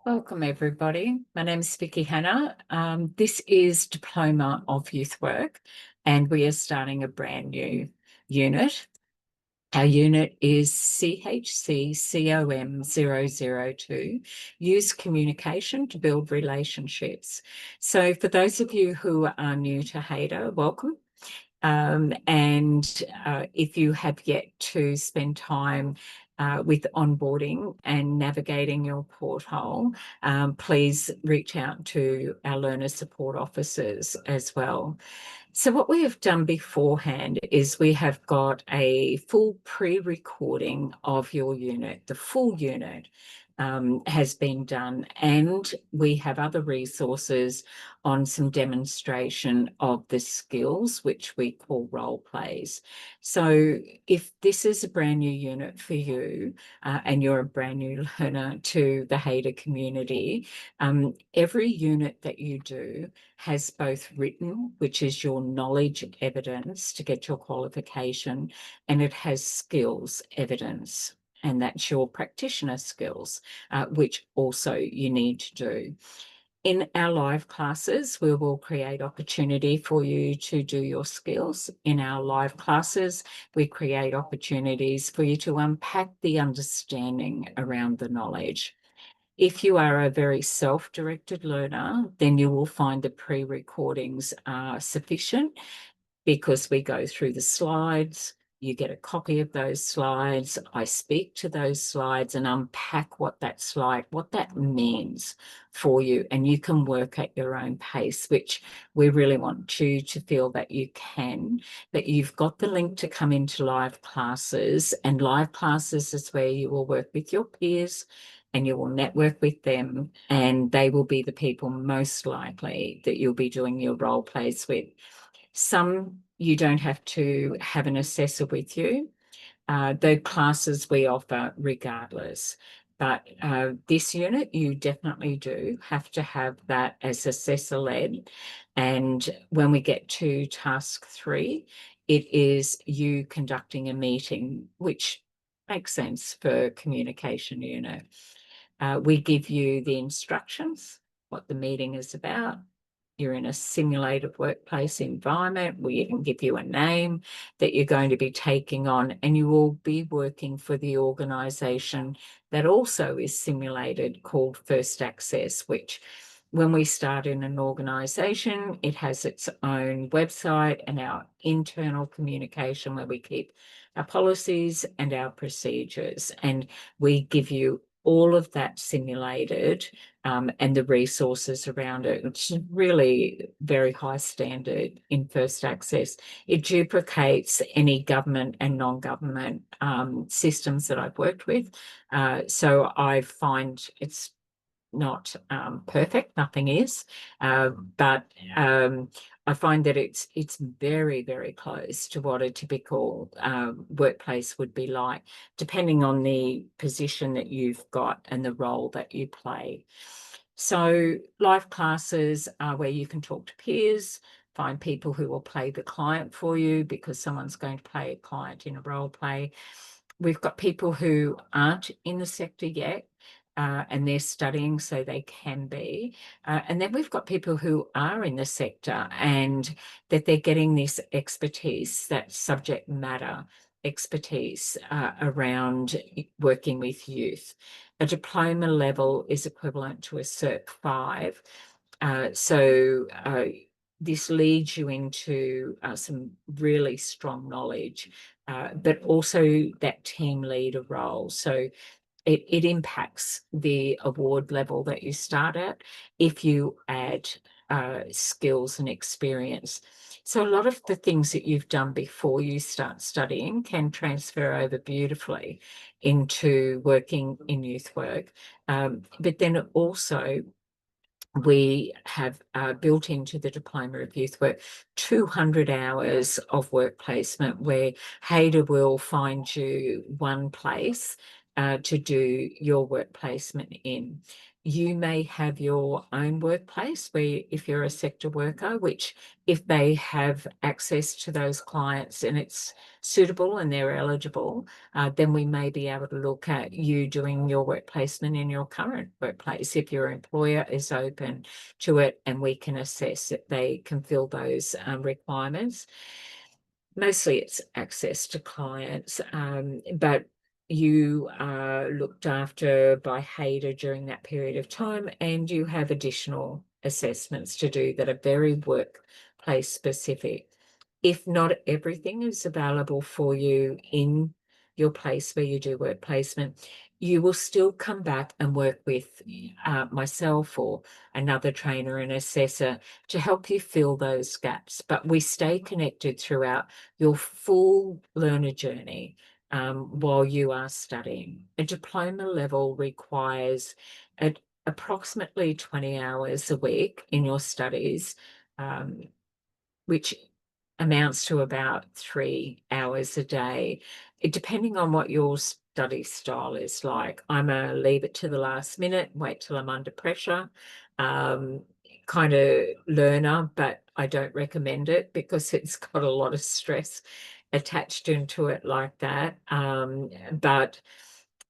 Welcome, everybody. My name is Vicky Hannah. This is Diploma of Youth Work, and we are starting a brand new unit. Our unit is CHCCOM002, Use Communication to Build Relationships. So for those of you who are new to HADA, welcome. If you have yet to spend time with onboarding and navigating your porthole, please reach out to our learner support officers as well. So what we have done beforehand is we have got a full pre-recording of your unit. The full unit has been done, and we have other resources on some demonstration of the skills, which we call role plays. So if this is a brand new unit for you and you're a brand new learner to the HADA community, every unit that you do has both written, which is your knowledge evidence to get your qualification, and it has skills evidence, and that's your practitioner skills, which also you need to do. In our live classes, we will create opportunity for you to do your skills. In our live classes, we create opportunities for you to unpack the understanding around the knowledge. If you are a very self-directed learner, then you will find the pre-recordings are sufficient because we go through the slides, you get a copy of those slides, I speak to those slides and unpack what that's like, what that means for you, and you can work at your own pace, which we really want you to feel that you can, that you've got the link to come into live classes, and live classes is where you will work with your peers and you will network with them, and they will be the people most likely that you'll be doing your role plays with. Some you don't have to have an assessor with you. The classes we offer regardless. But this unit, you definitely do have to have that as assessor-led. And when we get to task 3, it is you conducting a meeting, which makes sense for communication unit. We give you the instructions, what the meeting is about. You're in a simulated workplace environment. We even give you a name that you're going to be taking on, and you will be working for the organisation that also is simulated, called First Access, which when we start in an organisation, it has its own website and our internal communication where we keep our policies and our procedures, and we give you all of that simulated and the resources around it, which is really very high standard in First Access. It duplicates any government and non-government systems that I've worked with. So I find it's not perfect, nothing is, but I find that it's very, very close to what a typical workplace would be like, depending on the position that you've got and the role that you play. So live classes are where you can talk to peers, find people who will play the client for you because someone's going to play a client in a role play. We've got people who aren't in the sector yet, and they're studying so they can be. And then we've got people who are in the sector and that they're getting this expertise, that subject matter expertise around working with youth. A diploma level is equivalent to a Cert 5. This leads you into some really strong knowledge, but also that team leader role. So it impacts the award level that you start at if you add skills and experience. So a lot of the things that you've done before you start studying can transfer over beautifully into working in youth work. But then also we have built into the Diploma of Youth Work 200 hours of work placement where HADA will find you one place to do your work placement in. You may have your own workplace where, if you're a sector worker, which if they have access to those clients and it's suitable and they're eligible, then we may be able to look at you doing your work placement in your current workplace if your employer is open to it and we can assess that they can fill those requirements. Mostly it's access to clients, but you are looked after by HADA during that period of time, and you have additional assessments to do that are very workplace specific. If not everything is available for you in your place where you do work placement, you will still come back and work with myself or another trainer and assessor to help you fill those gaps. But we stay connected throughout your full learner journey while you are studying. A diploma level requires approximately 20 hours a week in your studies, which amounts to about 3 hours a day, depending on what your study style is like. I'm a leave it to the last minute, wait till I'm under pressure kind of learner, but I don't recommend it because it's got a lot of stress attached into it like that. But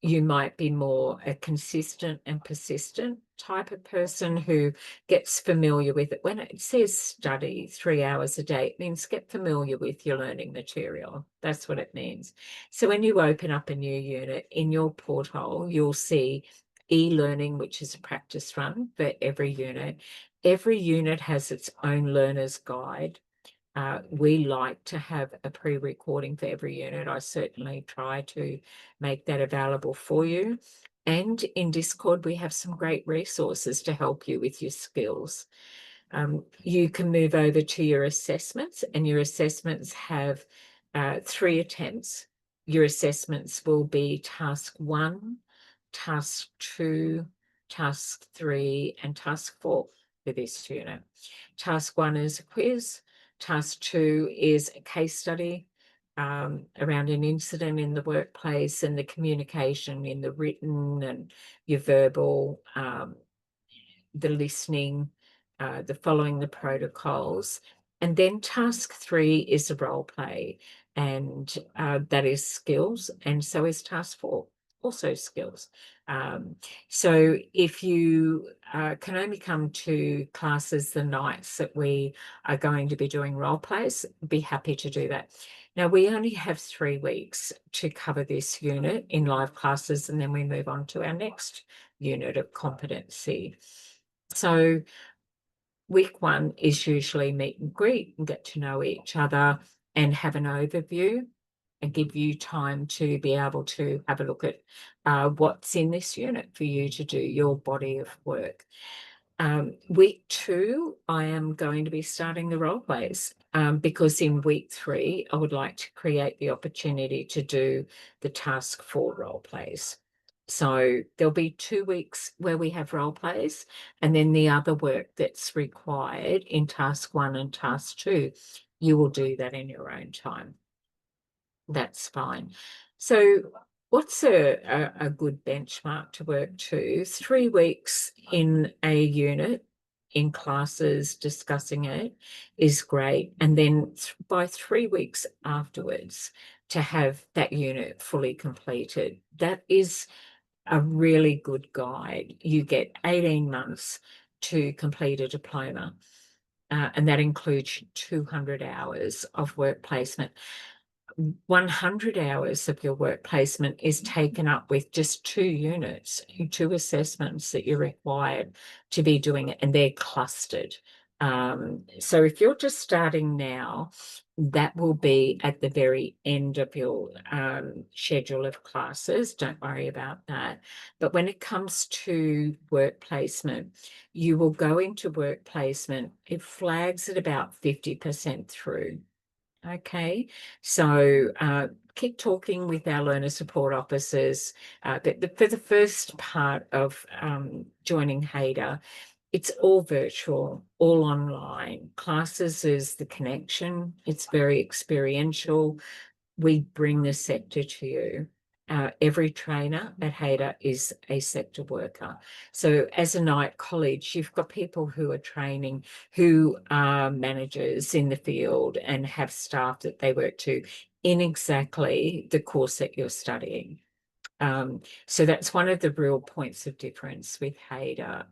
you might be more a consistent and persistent type of person who gets familiar with it. When it says study 3 hours a day, it means get familiar with your learning material. That's what it means. So when you open up a new unit in your portal, you'll see e-learning, which is a practice run for every unit. Every unit has its own learner's guide. We like to have a pre-recording for every unit. I certainly try to make that available for you. And in Discord, we have some great resources to help you with your skills. You can move over to your assessments, and your assessments have 3 attempts. Your assessments will be task 1, task 2, task 3, and task 4 for this unit. Task 1 is a quiz. Task 2 is a case study around an incident in the workplace and the communication in the written and your verbal, the listening, the following the protocols. And then task 3 is a role play, and that is skills. And so is task 4, also skills. So if you can only come to classes the nights that we are going to be doing role plays, be happy to do that. Now, we only have 3 weeks to cover this unit in live classes, and then we move on to our next unit of competency. So week 1 is usually meet and greet and get to know each other and have an overview and give you time to be able to have a look at what's in this unit for you to do your body of work. Week 2, I am going to be starting the role plays because in week 3, I would like to create the opportunity to do the task 4 role plays. So there'll be 2 weeks where we have role plays, and then the other work that's required in task 1 and task 2, you will do that in your own time. That's fine. So what's a good benchmark to work to? 3 weeks in a unit in classes discussing it is great. And then by 3 weeks afterwards to have that unit fully completed, that is a really good guide. You get 18 months to complete a diploma, and that includes 200 hours of work placement. 100 hours of your work placement is taken up with just 2 units, 2 assessments that you're required to be doing it, and they're clustered. So if you're just starting now, that will be at the very end of your schedule of classes. Don't worry about that. But when it comes to work placement, you will go into work placement. It flags at about 50% through. Okay, so keep talking with our learner support officers. But for the first part of joining HADA, it's all virtual, all online. Classes is the connection. It's very experiential. We bring the sector to you. every trainer at HADA is a sector worker. So as a night college, you've got people who are training, who are managers in the field and have staff that they work to in exactly the course that you're studying. So that's one of the real points of difference with HADA,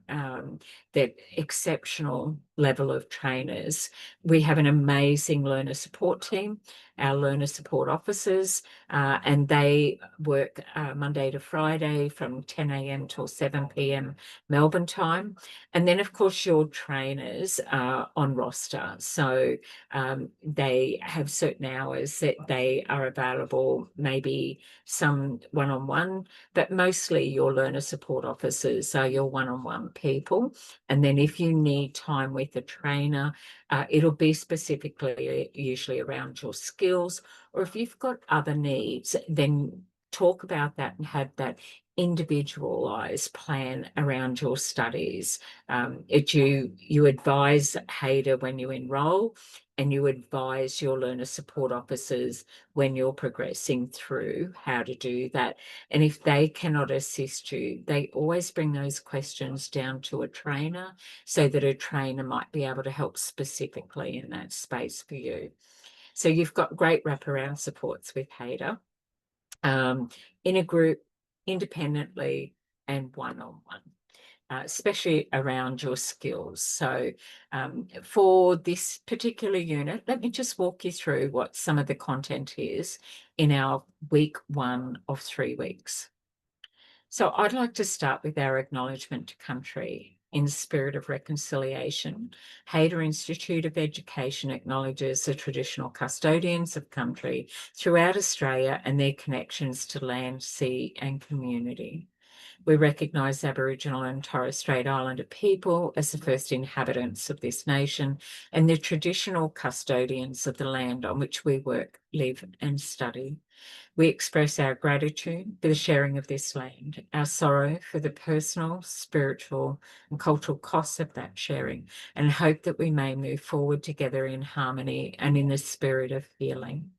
that exceptional level of trainers. We have an amazing learner support team, our learner support officers, and they work Monday to Friday from 10 a.m. till 7 p.m. Melbourne time. And then, of course, your trainers are on roster. So they have certain hours that they are available, maybe some one-on-one, but mostly your learner support officers are your one-on-one people. And then if you need time with a trainer, it'll be specifically usually around your skills, or if you've got other needs, then talk about that and have that individualized plan around your studies. You advise HADA when you enroll, and you advise your learner support officers when you're progressing through how to do that. And if they cannot assist you, they always bring those questions down to a trainer so that a trainer might be able to help specifically in that space for you. So you've got great wraparound supports with HADA, in a group, independently, and one-on-one. Especially around your skills. So for this particular unit, let me just walk you through what some of the content is in our week 1 of 3 weeks. So I'd like to start with our acknowledgement to country. In the spirit of reconciliation, HADA Institute of Education acknowledges the traditional custodians of country throughout Australia and their connections to land, sea, and community. We recognise Aboriginal and Torres Strait Islander people as the first inhabitants of this nation and the traditional custodians of the land on which we work, live and study. We express our gratitude for the sharing of this land, our sorrow for the personal, spiritual and cultural costs of that sharing, and hope that we may move forward together in harmony and in the spirit of healing.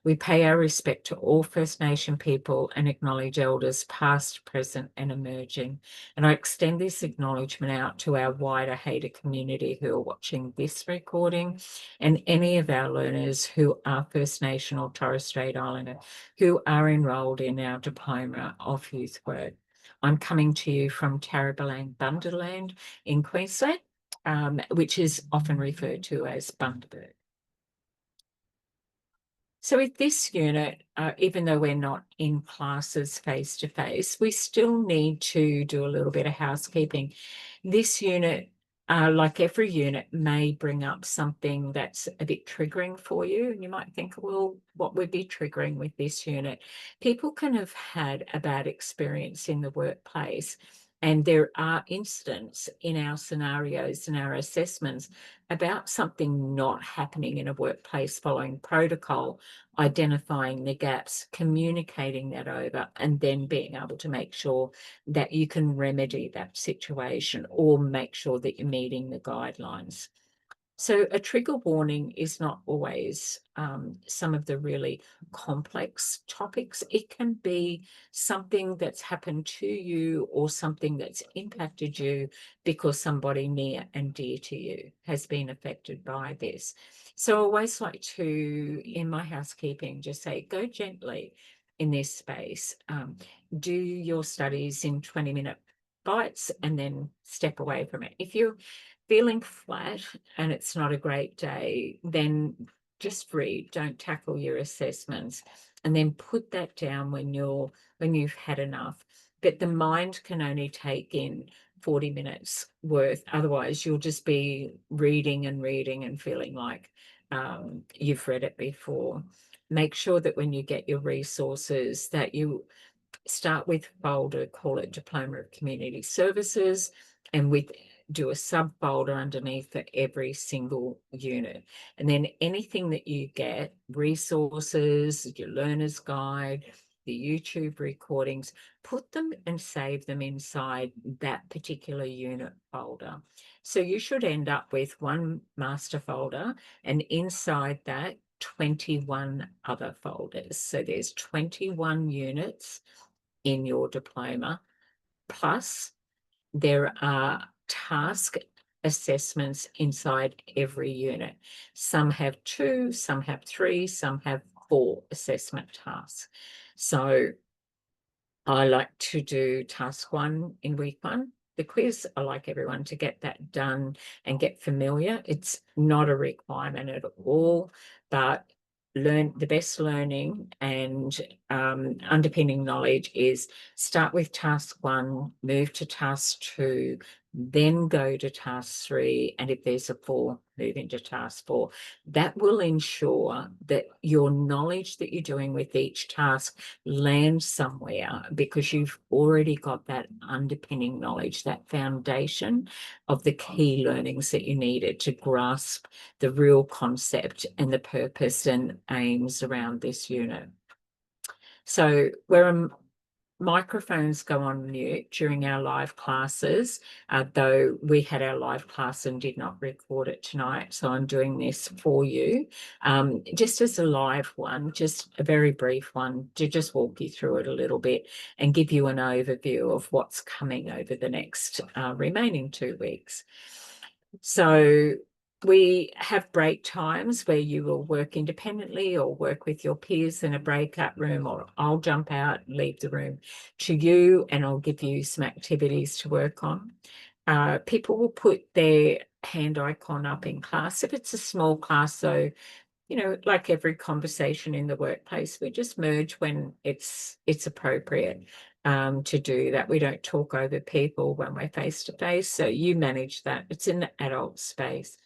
We pay our respect to all First Nation people and acknowledge elders past, present and emerging. And I extend this acknowledgement out to our wider HADA community who are watching this recording, and any of our learners who are First Nation or Torres Strait Islander who are enrolled in our Diploma of Youth Work. I'm coming to you from Tarrabalang Bundaland in Queensland, which is often referred to as Bundaberg. So with this unit, even though we're not in classes face-to-face, we still need to do a little bit of housekeeping. This unit, like every unit, may bring up something that's a bit triggering for you. And you might think, well, what would be triggering with this unit? People can have had a bad experience in the workplace. And there are incidents in our scenarios and our assessments about something not happening in a workplace following protocol, identifying the gaps, communicating that over, and then being able to make sure that you can remedy that situation or make sure that you're meeting the guidelines. So a trigger warning is not always some of the really complex topics. It can be something that's happened to you or something that's impacted you because somebody near and dear to you has been affected by this. So I always like to, in my housekeeping, just say, go gently in this space. Do your studies in 20-minute bites and then step away from it. If you're feeling flat and it's not a great day, then just read, don't tackle your assessments, and then put that down when you've had enough. But the mind can only take in 40 minutes worth. Otherwise, you'll just be reading and feeling like you've read it before. Make sure that when you get your resources that you start with folder, call it Diploma of Community Services, and do a subfolder underneath for every single unit. And then anything that you get, resources, your learner's guide, the YouTube recordings, put them and save them inside that particular unit folder. So you should end up with one master folder, and inside that 21 other folders. So there's 21 units in your diploma, plus there are task assessments inside every unit. Some have 2, some have 3, some have 4 assessment tasks. So I like to do task 1 in week 1. The quiz, I like everyone to get that done and get familiar. It's not a requirement at all, but the best learning and underpinning knowledge is start with task 1, move to task 2, then go to task 3, and if there's a 4, move into task 4. That will ensure that your knowledge that you're doing with each task lands somewhere, because you've already got that underpinning knowledge, that foundation of the key learnings that you needed to grasp the real concept and the purpose and aims around this unit. So where microphones go on mute during our live classes, though we had our live class and did not record it tonight, so I'm doing this for you, just as a live one, just a very brief one to just walk you through it a little bit and give you an overview of what's coming over the next remaining 2 weeks. So we have break times where you will work independently or work with your peers in a breakout room, or I'll jump out and leave the room to you and I'll give you some activities to work on. People will put their hand icon up in class. If it's a small class, so, you know, like every conversation in the workplace, we just merge when it's appropriate to do that. We don't talk over people when we're face to face. So you manage that. It's in the adult space.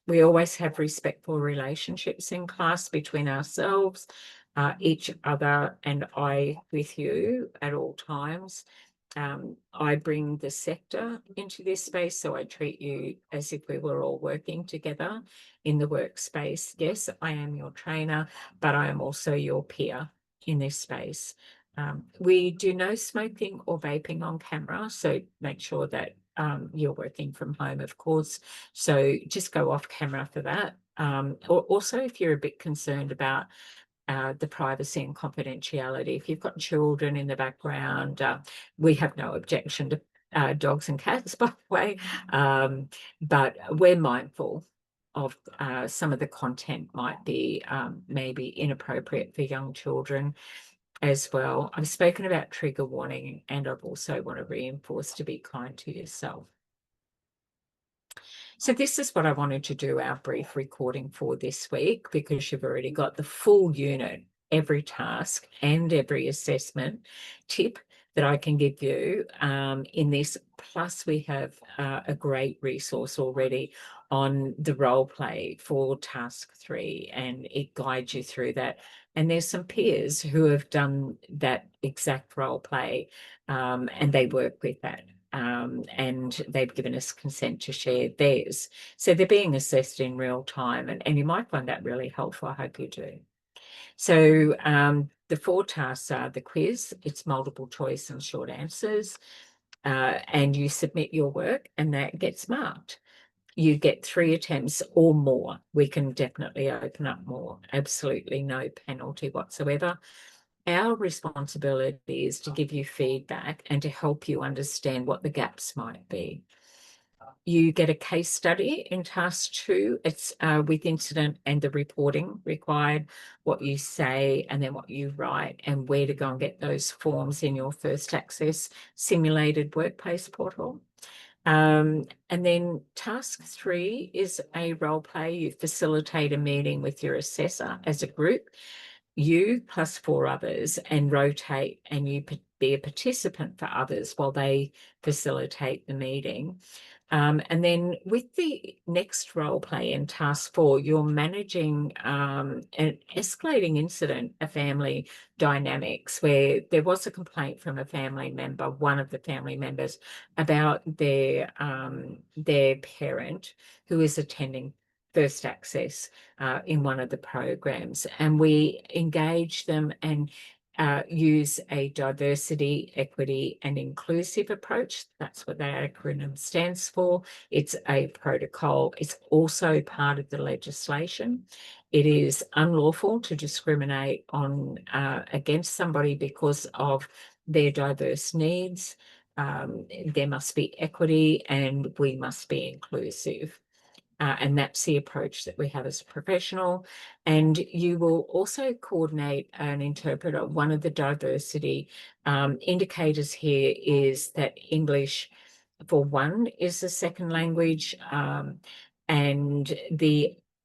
We always have respectful relationships in class between ourselves, each other, and I with you at all times. I bring the sector into this space, so I treat you as if we were all working together in the workspace. Yes, I am your trainer, but I am also your peer in this space. We do no smoking or vaping on camera, so make sure that you're working from home, of course. So just go off camera for that. Also, if you're a bit concerned about the privacy and confidentiality, if you've got children in the background, we have no objection to dogs and cats, by the way, but we're mindful of some of the content might be maybe inappropriate for young children as well. I've spoken about trigger warning, and I've also want to reinforce to be kind to yourself. So this is what I wanted to do our brief recording for this week, because you've already got the full unit, every task and every assessment tip that I can give you in this. Plus we have a great resource already on the role play for task 3, and it guides you through that. And there's some peers who have done that exact role play and they work with that. And they've given us consent to share theirs. So they're being assessed in real time, and you might find that really helpful. I hope you do. So the 4 tasks are the quiz, it's multiple choice and short answers, and you submit your work and that gets marked. You get 3 attempts or more. We can definitely open up more, absolutely no penalty whatsoever. Our responsibility is to give you feedback and to help you understand what the gaps might be. You get a case study in task 2. It's with incident and the reporting required, what you say and then what you write, and where to go and get those forms in your First Access simulated workplace portal. And then task 3 is a role play. You facilitate a meeting with your assessor as a group, you plus 4 others, and rotate, and you be a participant for others while they facilitate the meeting. And then with the next role play in task 4, you're managing an escalating incident, a family dynamics, where there was a complaint from a family member, one of the family members, about their parent who is attending First Access in one of the programs, and we engage them and use a diversity, equity, and inclusive approach. That's what that acronym stands for. It's a protocol. It's also part of the legislation. It is unlawful to discriminate on against somebody because of their diverse needs. There must be equity, and we must be inclusive. And that's the approach that we have as a professional. And you will also coordinate an interpreter. One of the diversity indicators here is that English, for one, is a second language, and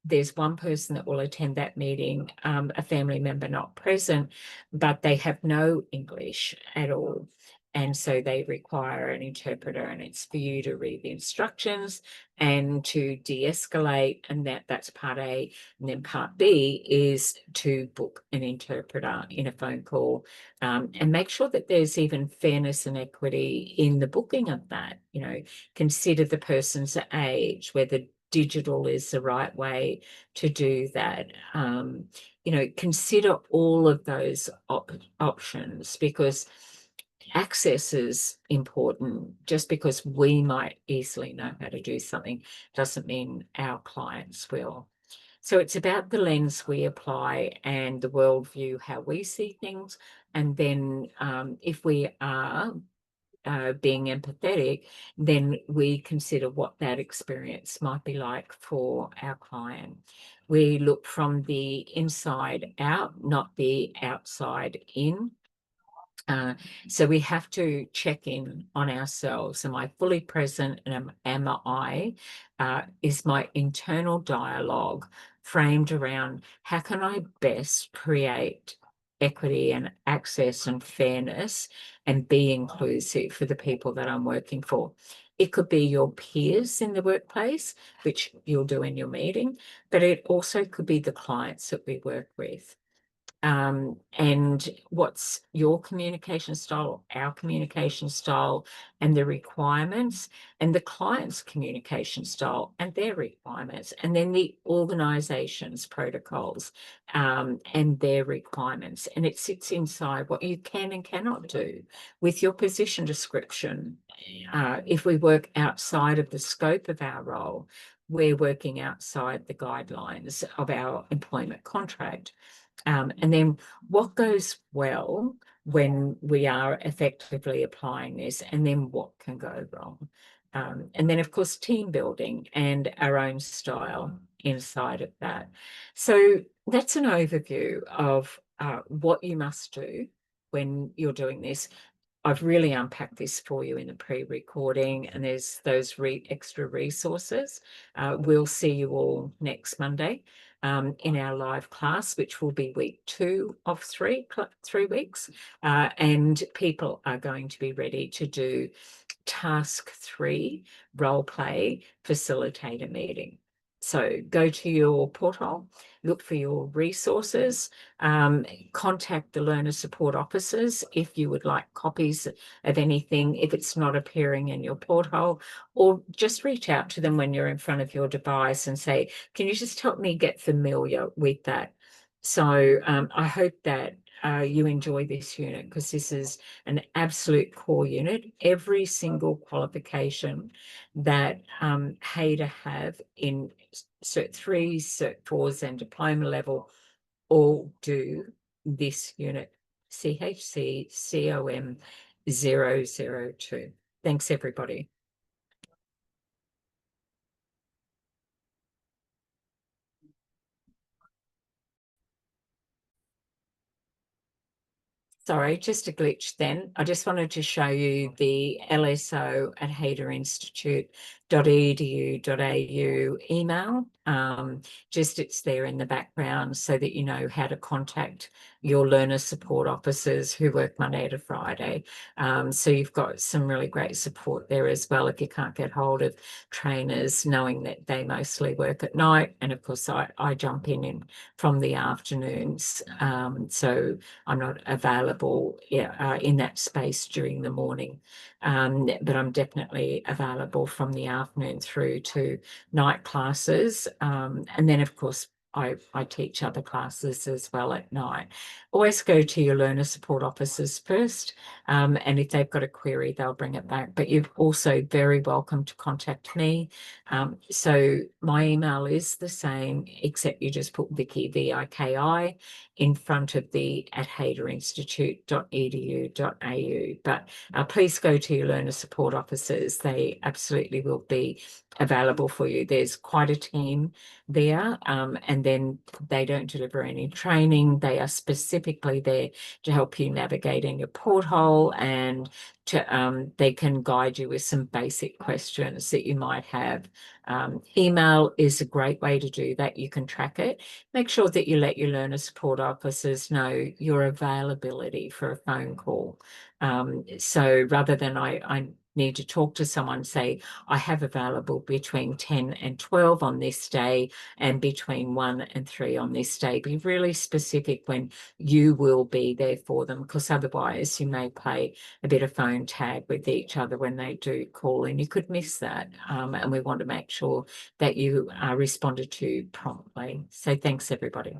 there's one person that will attend that meeting, a family member not present, but they have no English at all. And so they require an interpreter, and it's for you to read the instructions and to de-escalate, and that's part A. And then part B is to book an interpreter in a phone call, and make sure that there's even fairness and equity in the booking of that. You know, consider the person's age, whether digital is the right way to do that. You know, consider all of those options, because access is important. Just because we might easily know how to do something doesn't mean our clients will. So it's about the lens we apply and the worldview, how we see things. And then if we are being empathetic, then we consider what that experience might be like for our client. We look from the inside out, not the outside in. So we have to check in on ourselves. Am I fully present? And am I, is my internal dialogue framed around how can I best create equity and access and fairness and be inclusive for the people that I'm working for? It could be your peers in the workplace, which you'll do in your meeting, but it also could be the clients that we work with. And what's your communication style, our communication style, and the requirements, and the client's communication style and their requirements, and then the organization's protocols and their requirements. And it sits inside what you can and cannot do with your position description. If we work outside of the scope of our role, we're working outside the guidelines of our employment contract. And then what goes well when we are effectively applying this, and then what can go wrong. And then, of course, team building and our own style inside of that. So that's an overview of what you must do when you're doing this. I've really unpacked this for you in the pre-recording, and there's those extra resources. We'll see you all next Monday in our live class, which will be week 2 of 3 weeks. And people are going to be ready to do task 3, role play facilitator meeting. So go to your portal, look for your resources, contact the learner support officers if you would like copies of anything, if it's not appearing in your portal, or just reach out to them when you're in front of your device and say, can you just help me get familiar with that? So I hope that you enjoy this unit, because this is an absolute core unit. Every single qualification that Hader have in Cert 3, Cert 4s and diploma level all do this unit, CHCCOM002. Thanks, everybody. Sorry, just a glitch then. I just wanted to show you the LSO at haderinstitute.edu.au email. Just it's there in the background so that you know how to contact your learner support officers who work Monday to Friday. So you've got some really great support there as well if you can't get hold of trainers, knowing that they mostly work at night. And of course, I jump in from the afternoons. So I'm not available in that space during the morning, but I'm definitely available from the afternoon through to night classes. And then, of course, I teach other classes as well at night. Always go to your learner support officers first, and if they've got a query, they'll bring it back. But you're also very welcome to contact me. So my email is the same, except you just put Vicky, VIKI, in front of the @hayterinstitute.edu.au. But please go to your learner support officers. They absolutely will be available for you. There's quite a team there, and then they don't deliver any training. They are specifically there to help you navigating your porthole, and to they can guide you with some basic questions that you might have. Email is a great way to do that. You can track it. Make sure that you let your learner support officers know your availability for a phone call. So rather than I need to talk to someone, say, I have available between 10 and 12 on this day and between 1 and 3 on this day. Be really specific when you will be there for them, because otherwise you may play a bit of phone tag with each other when they do call, and you could miss that. And we want to make sure that you are responded to promptly. So thanks, everybody.